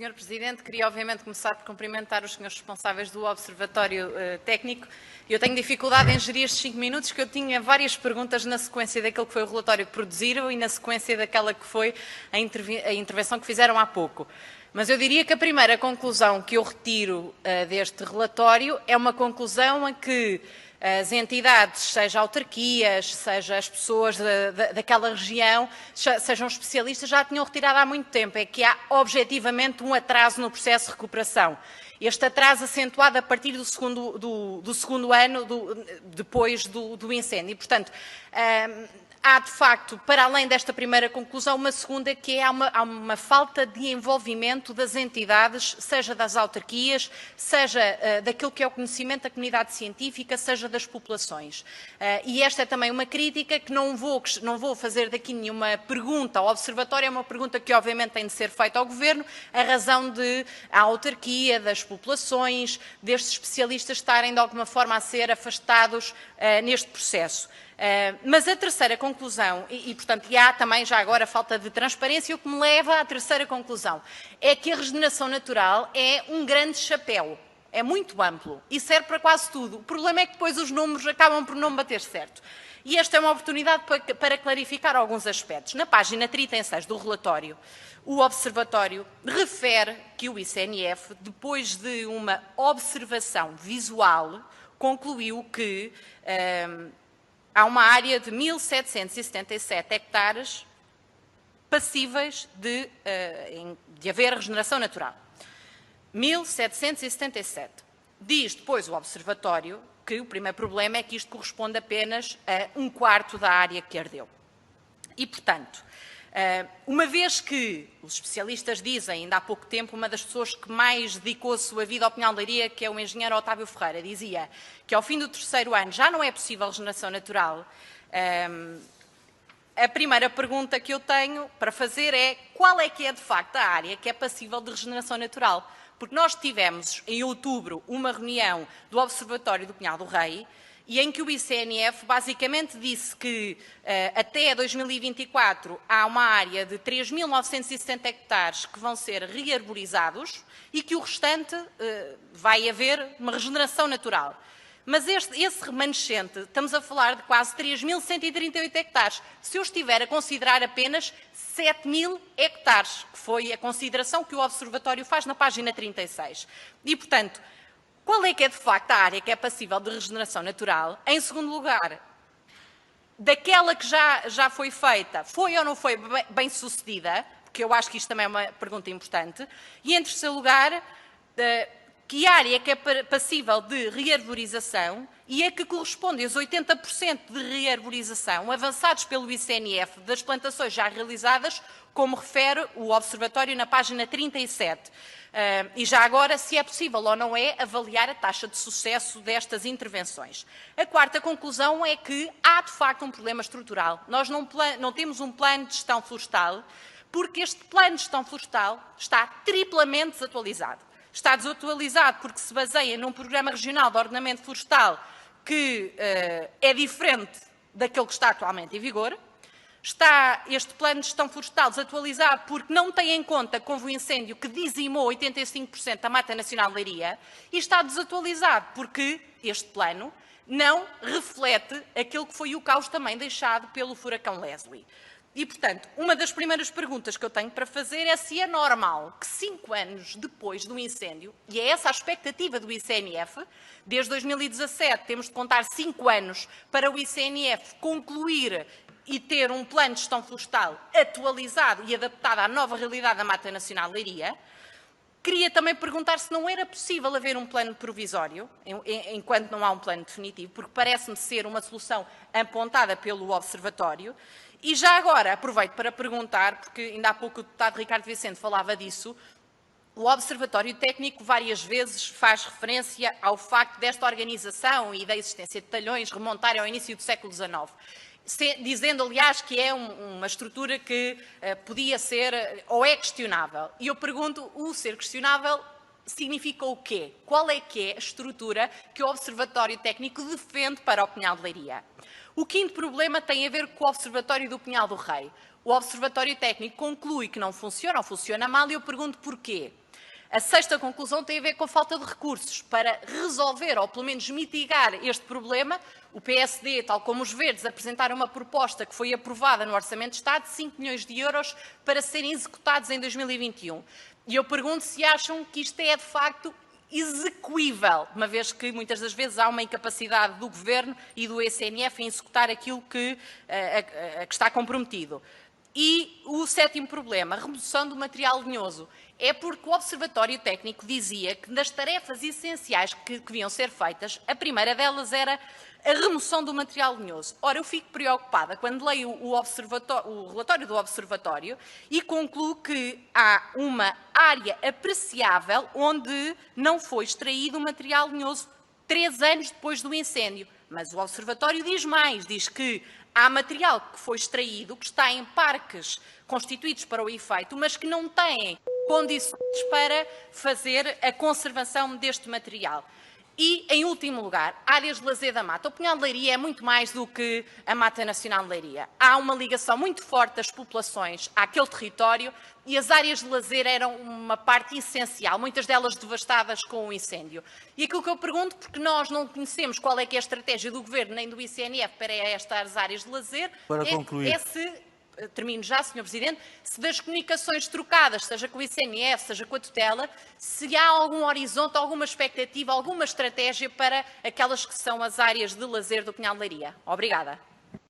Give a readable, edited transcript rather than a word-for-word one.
Sr. Presidente, queria obviamente começar por cumprimentar os senhores responsáveis do Observatório Técnico. Eu tenho dificuldade em gerir estes 5 minutos, que eu tinha várias perguntas na sequência daquele que foi o relatório que produziram e na sequência daquela que foi a intervenção que fizeram há pouco. Mas eu diria que a primeira conclusão que eu retiro deste relatório é uma conclusão em que as entidades, seja autarquias, seja as pessoas daquela região, sejam especialistas, já tinham retirado há muito tempo, é que há objetivamente um atraso no processo de recuperação. Este atraso acentuado a partir do segundo ano depois do incêndio. E, portanto, há, de facto, para além desta primeira conclusão, uma segunda, que é há uma falta de envolvimento das entidades, seja das autarquias, seja daquilo que é o conhecimento da comunidade científica, seja das populações. E esta é também uma crítica que não vou fazer daqui nenhuma pergunta ao Observatório, é uma pergunta que obviamente tem de ser feita ao Governo, a razão de a autarquia, das populações, destes especialistas estarem de alguma forma a ser afastados neste processo. Mas a terceira conclusão, portanto, há também já agora falta de transparência, o que me leva à terceira conclusão, é que a regeneração natural é um grande chapéu, é muito amplo e serve para quase tudo. O problema é que depois os números acabam por não bater certo. E esta é uma oportunidade para clarificar alguns aspectos. Na página 36 do relatório, o Observatório refere que o ICNF, depois de uma observação visual, concluiu que há uma área de 1.777 hectares passíveis de haver regeneração natural. 1.777. Diz depois o Observatório que o primeiro problema é que isto corresponde apenas a 1/4 da área que ardeu. E, portanto, uma vez que os especialistas dizem, ainda há pouco tempo, uma das pessoas que mais dedicou a sua vida ao Pinhal de Leiria, que é o engenheiro Otávio Ferreira, dizia que ao fim do 3º ano já não é possível regeneração natural, a primeira pergunta que eu tenho para fazer é qual é que é de facto a área que é passível de regeneração natural? Porque nós tivemos em outubro uma reunião do Observatório do Pinhal do Rei, e em que o ICNF basicamente disse que até 2024 há uma área de 3.970 hectares que vão ser rearborizados e que o restante vai haver uma regeneração natural. Mas esse remanescente, estamos a falar de quase 3.138 hectares, se eu estiver a considerar apenas 7.000 hectares, que foi a consideração que o Observatório faz na página 36. E, portanto, qual é que é, de facto, a área que é passível de regeneração natural? Em segundo lugar, daquela que já foi feita, foi ou não foi bem sucedida? Porque eu acho que isto também é uma pergunta importante. E, em terceiro lugar, que área que é passível de rearborização e a que corresponde aos 80% de rearborização avançados pelo ICNF das plantações já realizadas, como refere o Observatório na página 37. E já agora, se é possível ou não é avaliar a taxa de sucesso destas intervenções. A quarta conclusão é que há, de facto, um problema estrutural. Nós não temos um plano de gestão florestal, porque este plano de gestão florestal está triplamente desatualizado. Está desatualizado porque se baseia num programa regional de ordenamento florestal que é diferente daquele que está atualmente em vigor. Está este plano de gestão florestal desatualizado porque não tem em conta que houve um incêndio que dizimou 85% da Mata Nacional de Leiria e está desatualizado porque este plano não reflete aquilo que foi o caos também deixado pelo furacão Leslie. E, portanto, uma das primeiras perguntas que eu tenho para fazer é se é normal que 5 anos depois do incêndio, e é essa a expectativa do ICNF, desde 2017 temos de contar 5 anos para o ICNF concluir e ter um plano de gestão florestal atualizado e adaptado à nova realidade da Mata Nacional de Leiria. Queria também perguntar se não era possível haver um plano provisório, enquanto não há um plano definitivo, porque parece-me ser uma solução apontada pelo Observatório. E já agora aproveito para perguntar, porque ainda há pouco o deputado Ricardo Vicente falava disso, o Observatório Técnico várias vezes faz referência ao facto desta organização e da existência de talhões remontarem ao início do século XIX. Dizendo, aliás, que é uma estrutura que podia ser ou é questionável. E eu pergunto, o ser questionável significa o quê? Qual é que é a estrutura que o Observatório Técnico defende para o Pinhal de Leiria? O quinto problema tem a ver com o Observatório do Pinhal do Rei. O Observatório Técnico conclui que não funciona ou funciona mal e eu pergunto porquê. A sexta conclusão tem a ver com a falta de recursos. Para resolver, ou pelo menos mitigar este problema, o PSD, tal como os Verdes, apresentaram uma proposta que foi aprovada no Orçamento de Estado de 5 milhões de euros para serem executados em 2021. E eu pergunto se acham que isto é, de facto, execuível, uma vez que muitas das vezes há uma incapacidade do Governo e do ECNF em executar aquilo que está comprometido. E o sétimo problema, a remoção do material lenhoso, é porque o Observatório Técnico dizia que das tarefas essenciais que deviam ser feitas, a primeira delas era a remoção do material lenhoso. Ora, eu fico preocupada quando leio o relatório do Observatório e concluo que há uma área apreciável onde não foi extraído o material lenhoso 3 anos depois do incêndio. Mas o Observatório diz mais, diz que há material que foi extraído, que está em parques constituídos para o efeito, mas que não têm condições para fazer a conservação deste material. E, em último lugar, áreas de lazer da mata. O Pinhal de Leiria é muito mais do que a Mata Nacional de Leiria. Há uma ligação muito forte das populações àquele território e as áreas de lazer eram uma parte essencial, muitas delas devastadas com o incêndio. E aquilo que eu pergunto, porque nós não conhecemos qual é que é a estratégia do Governo nem do ICNF para estas áreas de lazer, para concluir. Termino já, Sr. Presidente, se das comunicações trocadas, seja com o ICNF, seja com a tutela, se há algum horizonte, alguma expectativa, alguma estratégia para aquelas que são as áreas de lazer do Pinhal de Leiria. Obrigada.